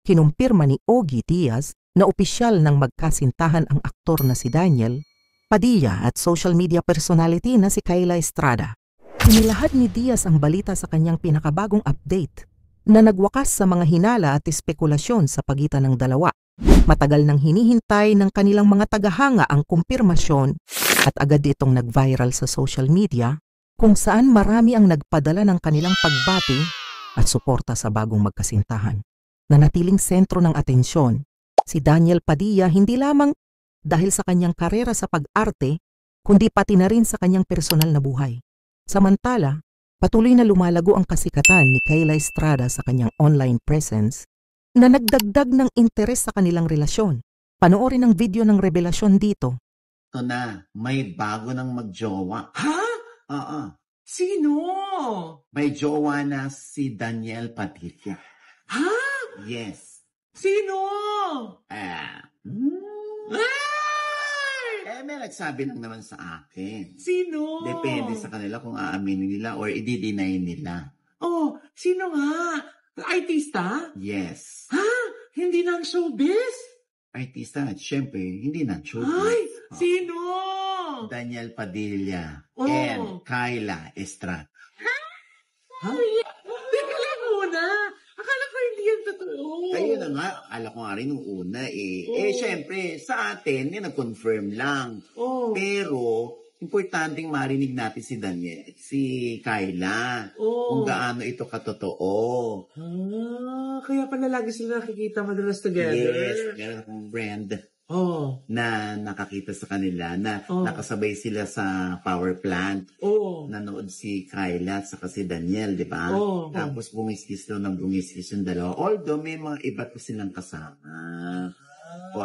Kinumpirma ni Ogie Diaz na opisyal ng magkasintahan ang aktor na si Daniel Padilla at social media personality na si Kyla Estrada. Inilahad ni Diaz ang balita sa kanyang pinakabagong update na nagwakas sa mga hinala at espekulasyon sa pagitan ng dalawa. Matagal nang hinihintay ng kanilang mga tagahanga ang kumpirmasyon at agad itong nag-viral sa social media kung saan marami ang nagpadala ng kanilang pagbati at suporta sa bagong magkasintahan. Nanatiling sentro ng atensyon si Daniel Padilla hindi lamang dahil sa kanyang karera sa pag-arte, kundi pati na rin sa kanyang personal na buhay. Samantala, patuloy na lumalago ang kasikatan ni Kyla Estrada sa kanyang online presence na nagdagdag ng interes sa kanilang relasyon. Panoorin ang video ng revelasyon dito. Ito na, may bago ng magjowa. Ha? Oo. Sino? May jowa na si Daniel Padilla. Ha? Yes. Sino? Ah. May nagsabi lang naman sa akin. Sino? Depende sa kanila kung aaminin nila or i-deny nila. Oh, sino nga? Artista? Yes. Ha? Hindi ng showbiz? Artista, syempre, hindi na showbiz. Ay, sino? Daniel Padilla Oh. and Kyla Estrada. Ha? Teka lang muna. Akala ko hindi yan totoo. Ayun na nga, ala ko nga rin nung una eh. Oh. Syempre, sa atin, nag-confirm lang. Oh. Pero, importanteng marinig natin si Daniel, si Kyla, kung gaano ito katotoo. Kaya pala lagi sila nakikita madalas together. Yes, meron akong friend na nakakita sa kanila na nakasabay sila sa power plant. Nanood si Kyla at saka si Daniel, di ba? Tapos bumiskis daw ng bumiskis yung dalawa. Although may mga iba pa silang kasama.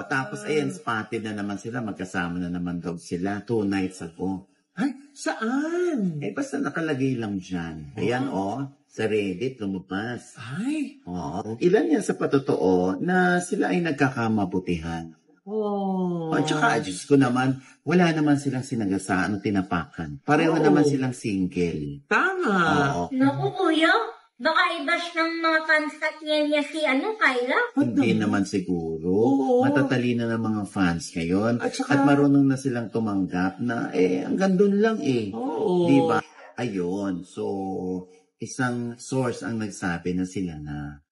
Tapos ayan, spotted na naman sila, magkasama na naman daw sila 2 nights ago. Ay, saan? Basta nakalagay lang dyan. Ayan sa Reddit, lumabas. Ay. Ilan yan sa patotoo na sila ay nagkakamabutihan. At saka, Diyos ko naman, wala naman silang sinagasaan o tinapakan. Pareho naman silang single. Tama. Naku, kuya. Baka i-bash ng mga fans niya si Kyla? Hindi naman siguro. Matatalino ng mga fans ngayon. At marunong na silang tumanggap na hanggang doon lang Diba? Ayun. So, isang source ang nagsabi na sila na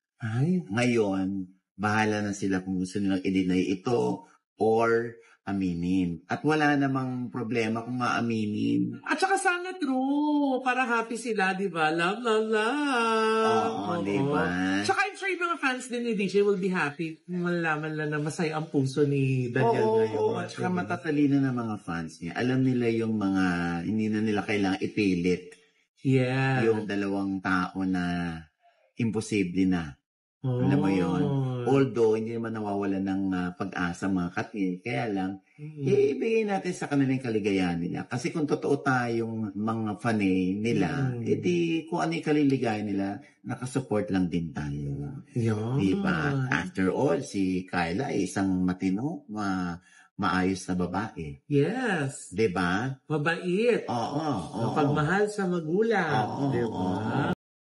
ngayon, bahala na sila kung gusto nilang i-deny ito or aminin. At wala namang problema kung maaminin. At saka sana true. Para happy sila, di ba? Love, love, love. Di ba? Tsaka I'm sure yung mga fans din ni DJ will be happy. Malalaman lang na masaya ang puso ni Daniel ngayon. At saka matatalino ng mga fans niya. Alam nila yung mga, hindi na nila kailangang ipilit. Yeah. Yung dalawang tao na imposible na. Alam mo yun? Although, hindi naman nawawala ng pag-asa mga katil. Kaya lang, ibigay natin sa kanila yung kaligayahan nila. Kasi kung totoo tayong mga fanay nila, edi kung ano yung kaliligayan nila, nakasupport lang din tayo. Diba? After all, si Kyla ay isang matino, maayos na babae. Yes. Diba? Mabait. Oo. Mapagmahal sa magulang. Diba?